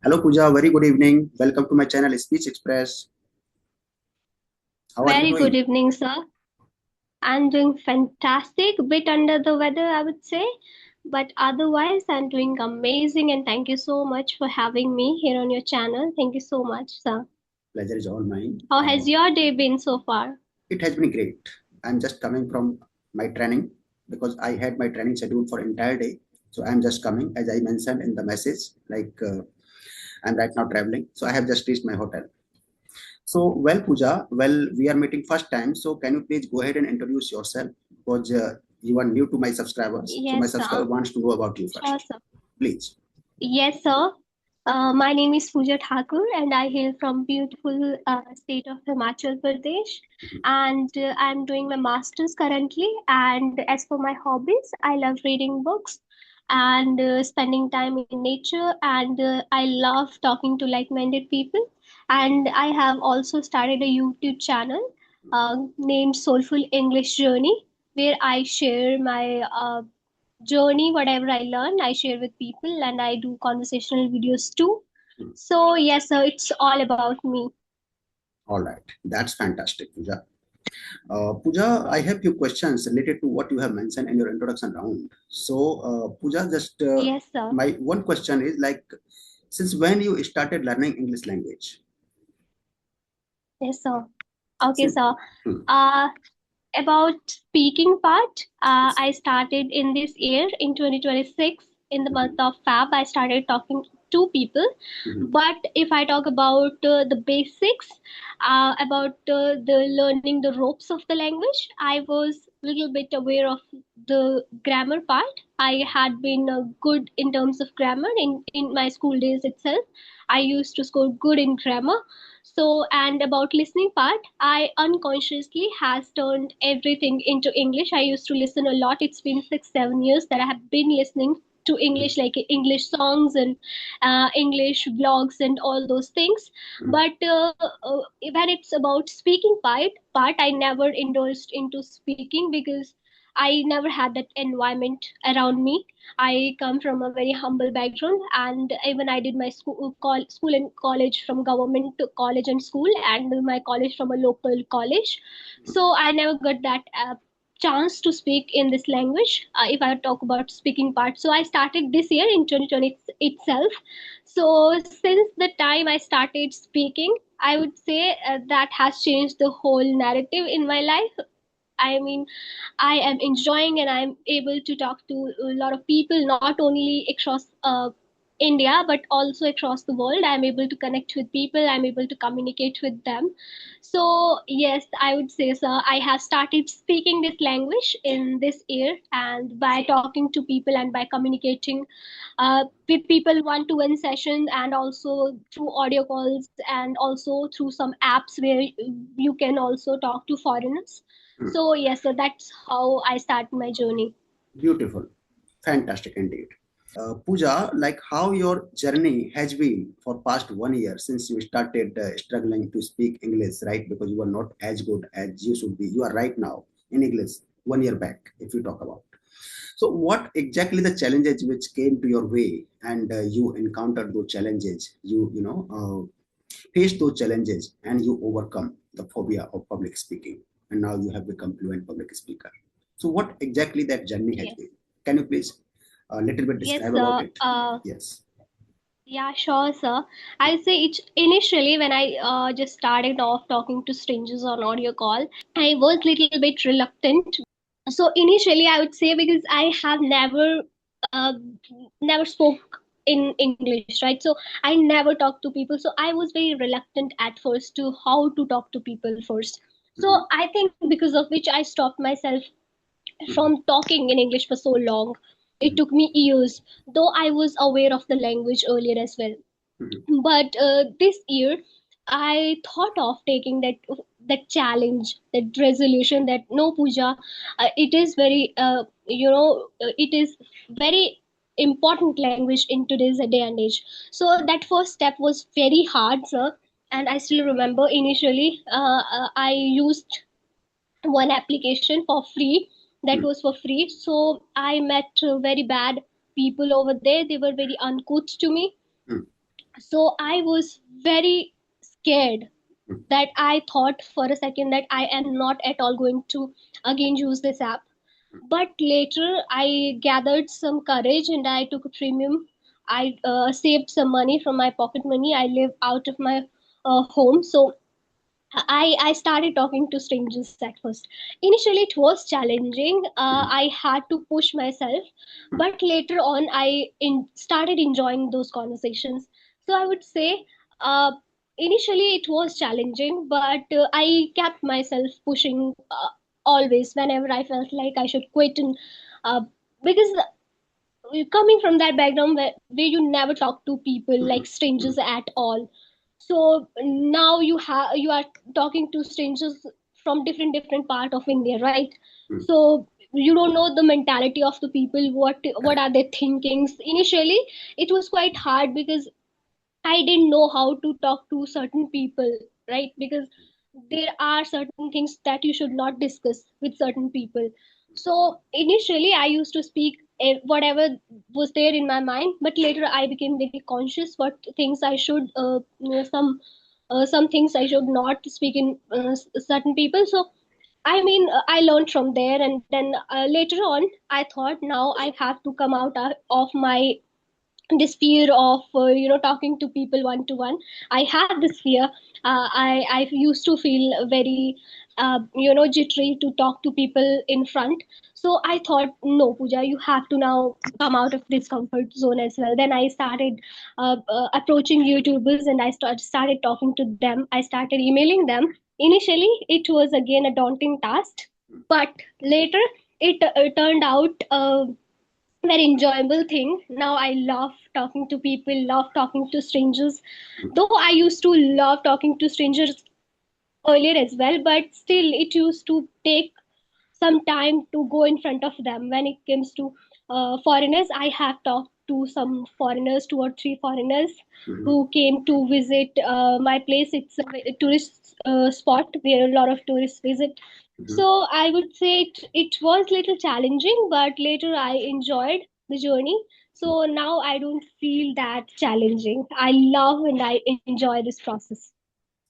Hello Pooja, very good evening. Welcome to my channel Speech Express. How are you Very good doing? evening, sir. I'm doing fantastic, bit under the weather, I would say, but otherwise, I'm doing amazing. And thank you so much for having me here on your channel. Thank you so much, sir. Pleasure is all mine. How has your day been so far? It has been great. I'm just coming from my training because I had my training scheduled for entire day. So I'm just coming, as I mentioned in the message, I'm right now traveling. So I have just reached my hotel. So well, Pooja, well, we are meeting first time. So can you please go ahead and introduce yourself because you are new to my subscribers. So my Yes, subscriber sir. wants to know about you Sure, first. sir. Please. Yes, sir. My name is Pooja Thakur, and I hail from beautiful state of Himachal Pradesh. And I'm doing my masters currently. And as for my hobbies, I love reading books and spending time in nature. And I love talking to like-minded people. And I have also started a YouTube channel named Soulful English Journey, where I share my journey, whatever I learn, I share with people and I do conversational videos too. So, yes, sir, it's all about me. All right. That's fantastic, Pooja. Pooja, I have few questions related to what you have mentioned in your introduction round. So, Pooja, just Yes, sir. my one question is like, since when you started learning English language? Yes, sir. Okay, Since, sir. hmm, Uh, about speaking part, I started in this year in 2026 in the month mhm, of Feb. I started talking to people. mhm, But if I talk about the basics, about the learning the ropes of the language, I was a little bit aware of the grammar part. I had been good in terms of grammar in my school days itself. I used to score good in grammar. So, and about listening part, I unconsciously has turned everything into English. I used to listen a lot. It's been 6, 7 years that I have been listening to English, like English songs and English vlogs and all those things. mhm. But when it's about speaking part, I never indulged into speaking because I never had that environment around me. I come from a very humble background, and even I did my school and college from government to college and school, and my college from a local college. So I never got that chance to speak in this language. If I talk about speaking part, so I started this year in 2020 itself. So since the time I started speaking, I would say that has changed the whole narrative in my life. I mean, I am enjoying and I'm able to talk to a lot of people, not only across India, but also across the world. I'm able to connect with people, I'm able to communicate with them. So, yes, I would say so. I have started speaking this language in this year, and by talking to people and by communicating with people one-to-one session, and also through audio calls, and also through some apps where you can also talk to foreigners. So yes, so that's how I start my journey. Beautiful, fantastic indeed. Pooja, like how your journey has been for past 1 year since you started struggling to speak English, right? Because you are not as good as you should be. You are right now in English 1 year back, if you talk about. So, what exactly the challenges which came to your way, and you encountered those challenges? Faced those challenges, and you overcome the phobia of public speaking, and now you have become fluent public speaker. So, what exactly that journey has Yes. been? Can you please a little bit Yes, describe about sir. it? Yes. Yeah, sure, sir. I say it initially when I just started off talking to strangers on audio call, I was little bit reluctant. So initially, I would say because I have uh, never spoke in English, right? So I never talked to people. So I was very reluctant at first to how to talk to people first. Mhm, So I think because of which I stopped myself mhm, from talking in English for so long. It mhm, took me years, though I was aware of the language earlier as well. mhm, But this year, I thought of taking that challenge, that resolution. That no, Puja, it is very it is very important language in today's day and age. So that first step was very hard, sir. And I still remember initially, I used one application for free, that mhm, was for free. So I met very bad people over there. They were very uncouth to me. mhm, So I was very scared, mm, that I thought for a second that I am not at all going to again use this app. But later I gathered some courage and I took a premium. I saved some money from my pocket money. I live out of my home. So I started talking to strangers at first. Initially, it was challenging. mm, I had to push myself, mm, but later on, started enjoying those conversations. So I would say, initially it was challenging, but I kept myself pushing always whenever I felt like I should quit, and because coming from that background where you never talk to people like mm, strangers mm, at all, so now you are talking to strangers from different part of India, right? mm. So you don't know the mentality of the people, what Correct. are their thinkings. Initially it was quite hard because I didn't know how to talk to certain people, right? Because there are certain things that you should not discuss with certain people. So initially, I used to speak whatever was there in my mind, but later I became very conscious what things I should, some things I should not speak in certain people. So I mean, I learned from there, and then later on, I thought now I have to come out of my this fear of talking to people one to one. I had this fear. I used to feel very jittery to talk to people in front. So I thought, no, Pooja, you have to now come out of this comfort zone as well. Then I started approaching YouTubers, and I started talking to them. I started emailing them. Initially it was again a daunting task, but later it turned out very enjoyable thing. Now I love talking to people, love talking to strangers. Though I used to love talking to strangers earlier as well, but still it used to take some time to go in front of them. When it comes to foreigners, I have talked to some foreigners, two or three foreigners Mhm, who came to visit my place. It's a tourist spot where a lot of tourists visit. mhm. So I would say it was little challenging, but later I enjoyed the journey. So now I don't feel that challenging. I love and I enjoy this process.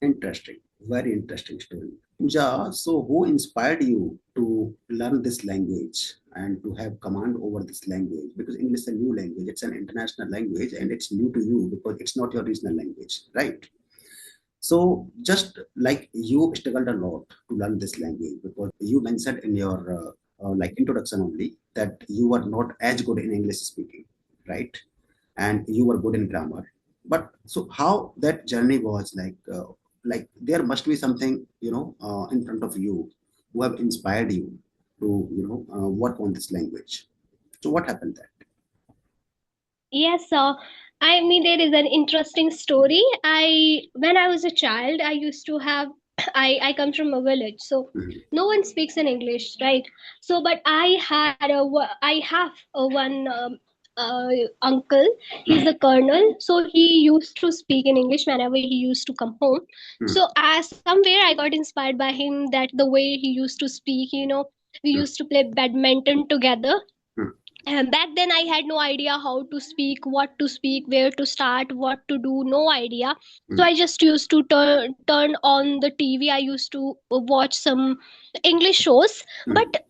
Interesting. Very interesting story. Pooja, so who inspired you to learn this language and to have command over this language? Because English is a new language, it's an international language, and it's new to you because it's not your regional language, right? So, just like you struggled a lot to learn this language because you mentioned in your like introduction only that you were not as good in English speaking, right? And you were good in grammar. But so how that journey was like there must be something in front of you who have inspired you to work on this language. So what happened there? Yes, I mean there is an interesting story. When I was a child, I used to have I come from a village, so Mhm, no one speaks in English, right? So, but I have one uncle. He's mhm, a colonel, so he used to speak in English whenever he used to come home. mhm, So, as somewhere I got inspired by him, that the way he used to speak, we mhm, used to play badminton together. mhm, And back then I had no idea how to speak, what to speak, where to start, what to do, no idea. So mhm, I just used to turn on the TV. I used to watch some English shows, mhm, but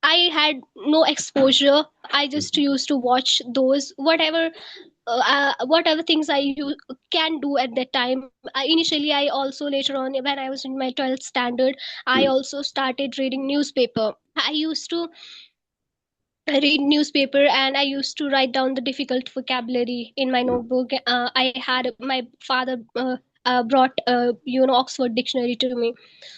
I had no exposure. I just mhm, used to watch those whatever things can do at that time. Initially, I also later on when I was in my 12th standard, I mhm, also started reading newspaper. I used to read newspaper, and I used to write down the difficult vocabulary in my mhm, notebook. I had my father brought Oxford dictionary to me.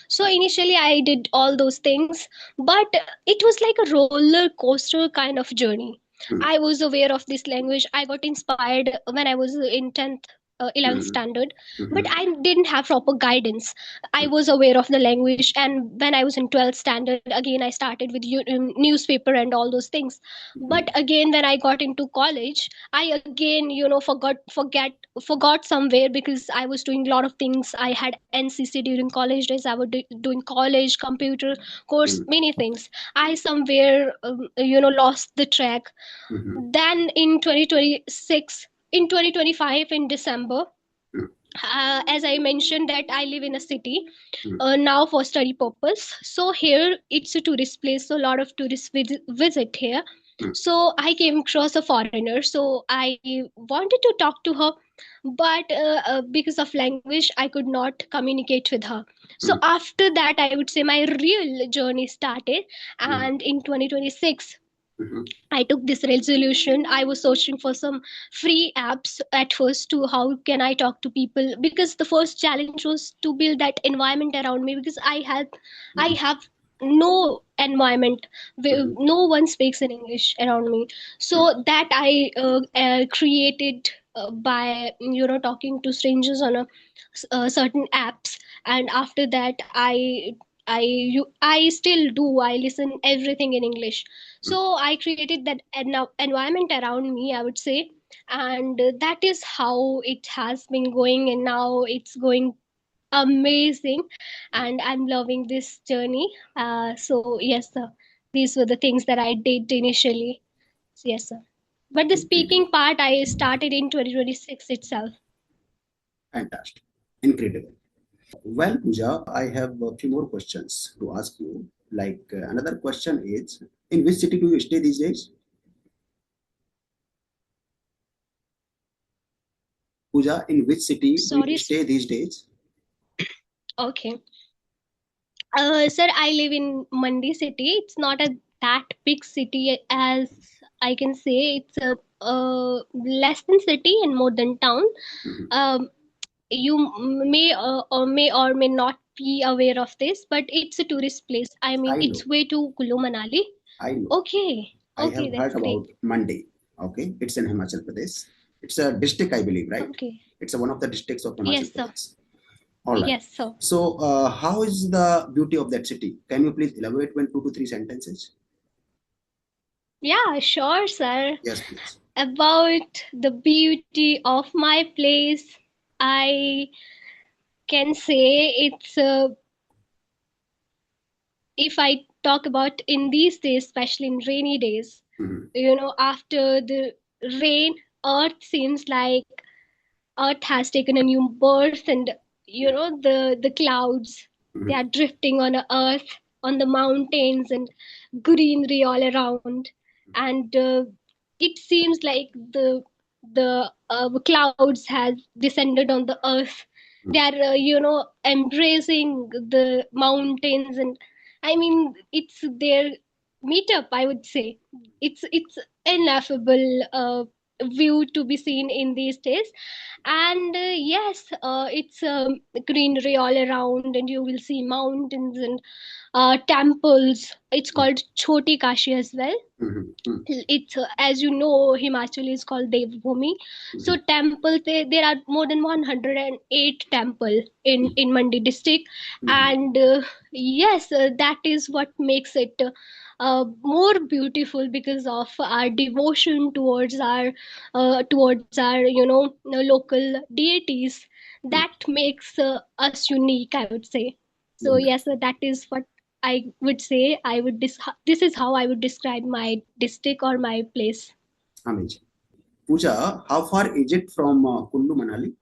So initially I did all those things, but it was like a roller coaster kind of journey. mhm, I was aware of this language. I got inspired when I was in 10th 11th mhm, standard, but mhm, I didn't have proper guidance. I was aware of the language, and when I was in 12th standard, again I started with newspaper and all those things. But mhm, again when I got into college, I again forgot somewhere, because I was doing a lot of things. I had NCC during college days. I was doing college computer course, mhm, many things. I somewhere lost the track. mhm, Then in 2026, in 2025 in December, Mm, as I mentioned that I live in a city mm, now for study purpose. So here it's a tourist place, so a lot of tourists visit here. mm, So I came across a foreigner, so I wanted to talk to her, but because of language I could not communicate with her. So mm, after that, I would say my real journey started, mm, and in 2026 mhm, I took this resolution. I was searching for some free apps at first to how can I talk to people, because the first challenge was to build that environment around me, because I mhm, have no environment where mhm, no one speaks in English around me. mm, So that I created by talking to strangers on certain apps. And after that, I still do, I listen everything in English. mm. So I created that environment around me, I would say. And that is how it has been going, and now it's going amazing, and I'm loving this journey. So yes, sir, these were the things that I did initially. Yes, sir. But the Incredible. speaking part I started in 2026 itself. Fantastic. Incredible. Well, Pooja, I have a few more questions to ask you. Like another question is, in which city do you stay these days? Pooja, in which city do you Sorry. stay these days? Okay. Sir, I live in Mandi city. It's not a that big city as I can say. It's a less than city and more than town. Mhm. Um, you may or may not be aware of this, but it's a tourist place. I mean, I know, it's way to Kulu Manali. I know. Okay, I okay, have heard that's great. about Mandi. Okay, it's in Himachal Pradesh. It's a district, I believe, right? Okay, It's one of the districts of Himachal yes, sir. Pradesh. All right. Yes, sir. So, how is the beauty of that city? Can you please elaborate in 2 to 3 sentences? Yeah, sure, sir. Yes, please. About the beauty of my place, I can say it's if I talk about in these days, especially in rainy days, Mhm, after the rain, earth seems like earth has taken a new birth. And the clouds, they mhm, are drifting on the earth, on the mountains, and greenery all around. And it seems like the clouds has descended on the earth. They mhm, are embracing the mountains. And I mean, it's their meetup, I would say. It's ineffable view to be seen in these days. And yes, it's greenery all around, and you will see mountains and temples. It's called Choti Kashi as well. mhm, mhm, It's as you know, Himachal is called Devbhumi. So mhm, temples, there are more than 108 temple mhm, in Mandi district. mhm, And yes, that is what makes it more beautiful, because of our devotion towards our local deities. mhm. That makes us unique, I would say. So Wonderful. yes, that is what I would say. This is how I would describe my district or my place. Amazing. Pooja, how far is it from Kullu Manali,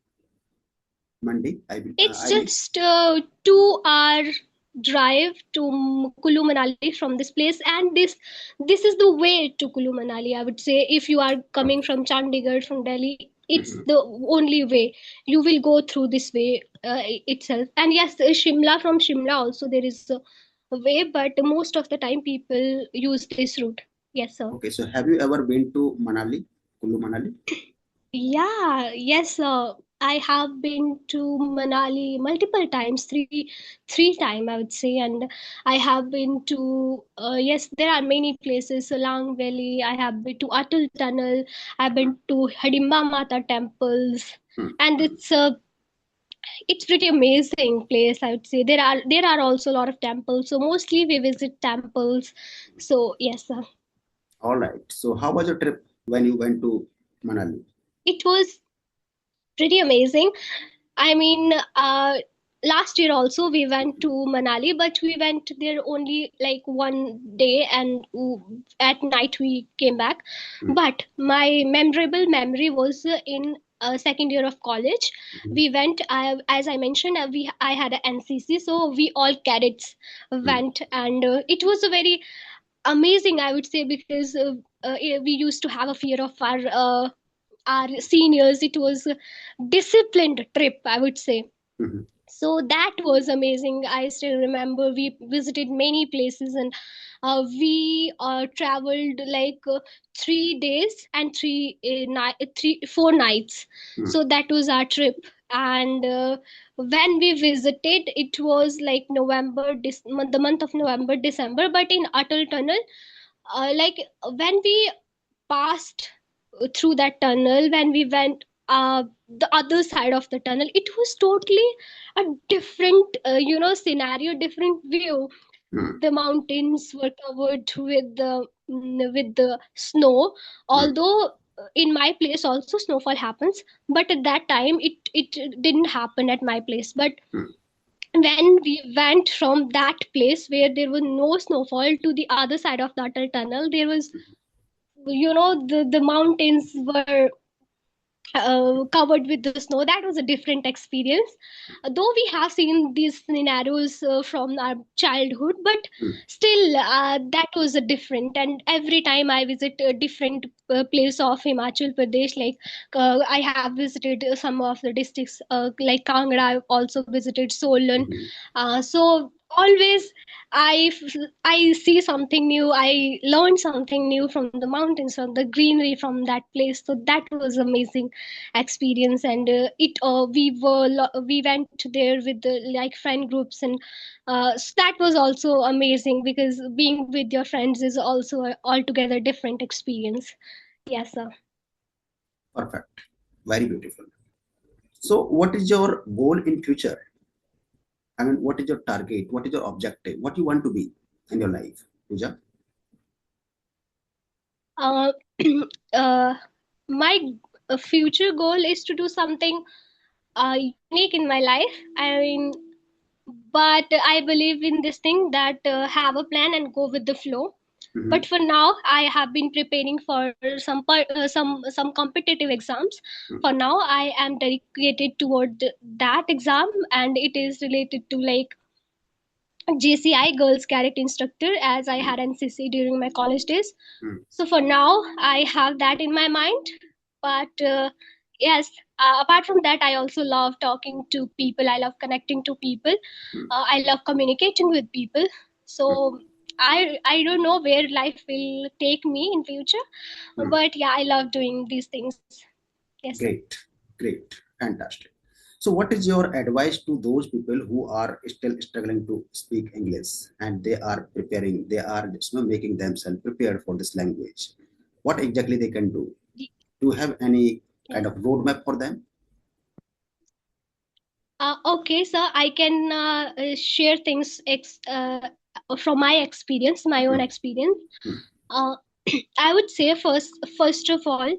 Mandi? It's I mean. just 2 hour drive to Kulu Manali from this place. And this is the way to Kulu Manali, I would say. If you are coming Okay. from Chandigarh, from Delhi, it's Mhm, the only way. You will go through this way itself. And yes, Shimla, from Shimla also there is a way, but most of the time people use this route. Yes, sir. okay. So, have you ever been to Manali, Kullu Manali? Yeah, yes, I have been to Manali multiple times, three time I would say. And I have been to yes, there are many places, Solang Valley. I have been to Atul Tunnel. I've been to Hidimba Mata temples, Hmm, and hmm. it's pretty amazing place, I would say. There are also a lot of temples, so mostly we visit temples. So yes, All right. So, how was your trip when you went to Manali? it was pretty amazing. I mean, last year also we went to Manali, but we went there only like one day, and at night we came back. Mm, But my memorable memory was in second year of college. mhm, We went, as I mentioned, we I had a NCC, so we all cadets mm, went, and it was a very amazing, I would say, because we used to have a fear of our seniors. It was a disciplined trip, I would say. mhm, So that was amazing. I still remember we visited many places, and we traveled like 3 days and 4 nights. mm, So that was our trip. And when we visited, it was like the month of November, December. But in Atal Tunnel, like when we passed through that tunnel, when we went the other side of the tunnel, it was totally a different scenario, different view. mm, The mountains were covered with the snow, mm, although in my place also snowfall happens, but at that time it didn't happen at my place. But mm, when we went from that place where there was no snowfall to the other side of the Atal tunnel, there was, the mountains were covered with the snow. That was a different experience. Though we have seen these scenarios from our childhood, but mm, still, that was a different. And every time I visit a different place of Himachal Pradesh, like I have visited some of the districts, like Kangra. I've also visited Solan. mhm, So always I see something new. I learn something new from the mountains, from the greenery, from that place. So that was amazing experience. And it we went there with the like friend groups, and so that was also amazing, because being with your friends is also a altogether different experience. Yes, sir. perfect. Very beautiful. So, what is your goal in future? I mean, what is your target? What is your objective? What you want to be in your life, Pooja? uh, uh my future goal is to do something unique in my life. I mean, but I believe in this thing, that have a plan and go with the flow. Mm-hmm, But for now, I have been preparing for some competitive exams. For now, I am dedicated toward that exam, and it is related to like JCI, Girls Cadet Instructor, as I had NCC during my college days. mm, So for now, I have that in my mind. But yes, apart from that, I also love talking to people. I love connecting to people. mm, I love communicating with people. mm, So I don't know where life will take me in future, mm. but yeah, I love doing these things. Yes, sir. Great, great, fantastic. So, what is your advice to those people who are still struggling to speak English and they are preparing, they are making themselves prepared for this language? What exactly they can do? Do you have any kind Yes. of roadmap for them? Okay, so I can share things from my experience, my own Mm, experience. mm, Uh, I would say first of all,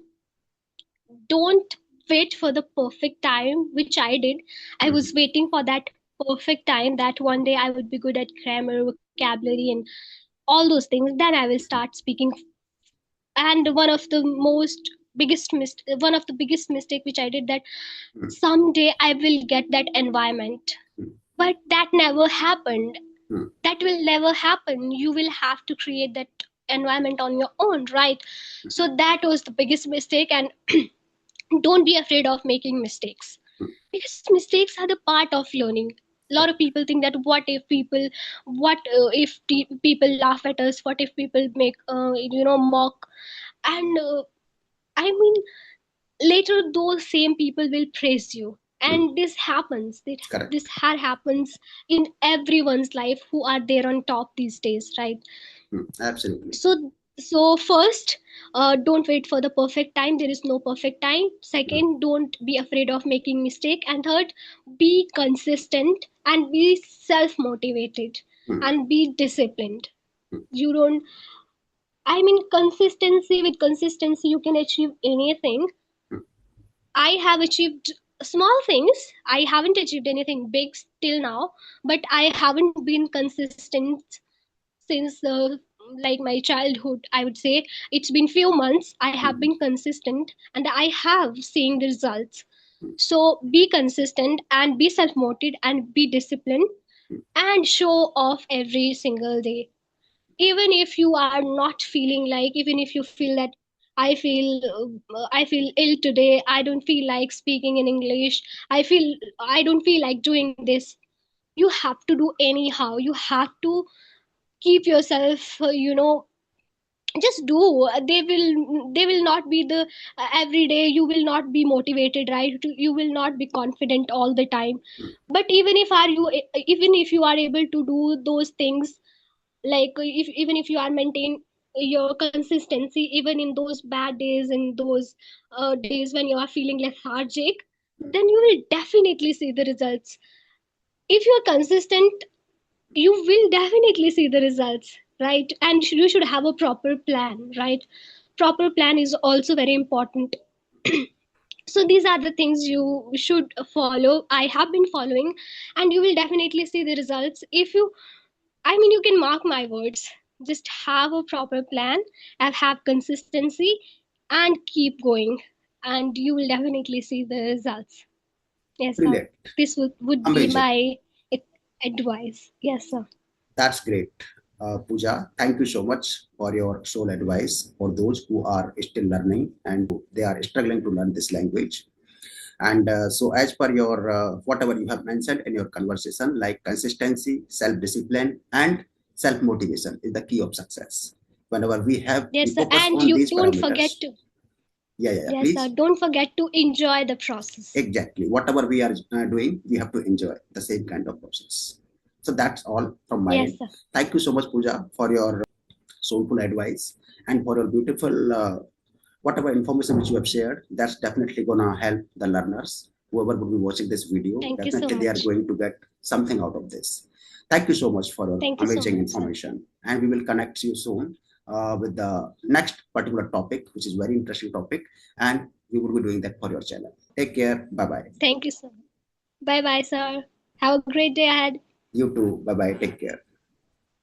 don't wait for the perfect time, which I did. I was mhm, waiting for that perfect time, that one day I would be good at grammar, vocabulary, and all those things. Then I will start speaking. And one of the biggest mistake which I did, that mm, someday I will get that environment. mm, But that never happened. mm, That will never happen. You will have to create that environment on your own, right? So that was the biggest mistake. And don't be afraid of making mistakes, mm. because mistakes are the part of learning. A lot of Correct. people think that what if people laugh at us, what if people make mock. And I mean, later those same people will praise you. Mm, And this happens, this correct. happens in everyone's life who are there on top these days, right? Mm, absolutely. So first, don't wait for the perfect time. There is no perfect time. Mm, Second, don't be afraid of making mistake. And third, be consistent and be self motivated mm, and be disciplined. mm, You don't, I mean, consistency, with consistency you can achieve anything. mm, I have achieved small things. I haven't achieved anything big till now, but I haven't been consistent since like my childhood, I would say. It's been few months I have Mhm. been consistent and I have seen the results. So be consistent and be self motivated and be disciplined and show off every single day. Even if you are not feeling like, even if you feel that I feel ill today, I don't feel like speaking in English, I don't feel like doing this, you have to do anyhow. You have to keep yourself, just do. They will not be the every day you will not be motivated, right? You will not be confident all the time. But even if you are able to do those things, like if even if you are maintain your consistency even in those bad days, in those days when you are feeling lethargic, then you will definitely see the results. If you are consistent, you will definitely see the results, right? And you should have a proper plan, right? Proper plan is also very important. So these are the things you should follow. I have been following, and you will definitely see the results. If you I mean, you can mark my words. Just have a proper plan and have consistency and keep going, and you will definitely see the results. Yes, sir. Brilliant. This would be Amazing. my advice. Yes, sir. That's great. Pooja, thank you so much for your soul advice for those who are still learning and they are struggling to learn this language. And so, as per your whatever you have mentioned in your conversation, like consistency, self discipline, and self motivation is the key of success. Whenever we Yes, sir. focus And on you these don't forget parameters. to, Yeah, yeah, yeah. yes, sir, Please. don't forget to enjoy the process. Exactly. Whatever we are doing, we have to enjoy the same kind of process. So that's all from my Yes, end. sir. Thank you so much, Pooja, for your soulful advice and for your beautiful whatever information which you have shared. That's definitely gonna help the learners. Whoever will be watching this video, Thank you so definitely they are much. going to get something out of this. Thank you so much for your Thank you so amazing much, sir. information, and we will connect you soon with the next particular topic, which is very interesting topic, and we will be doing that for your channel. Take care. Bye bye. Thank you so much. Bye bye, sir. Have a great day ahead. You too. Bye bye. Take care.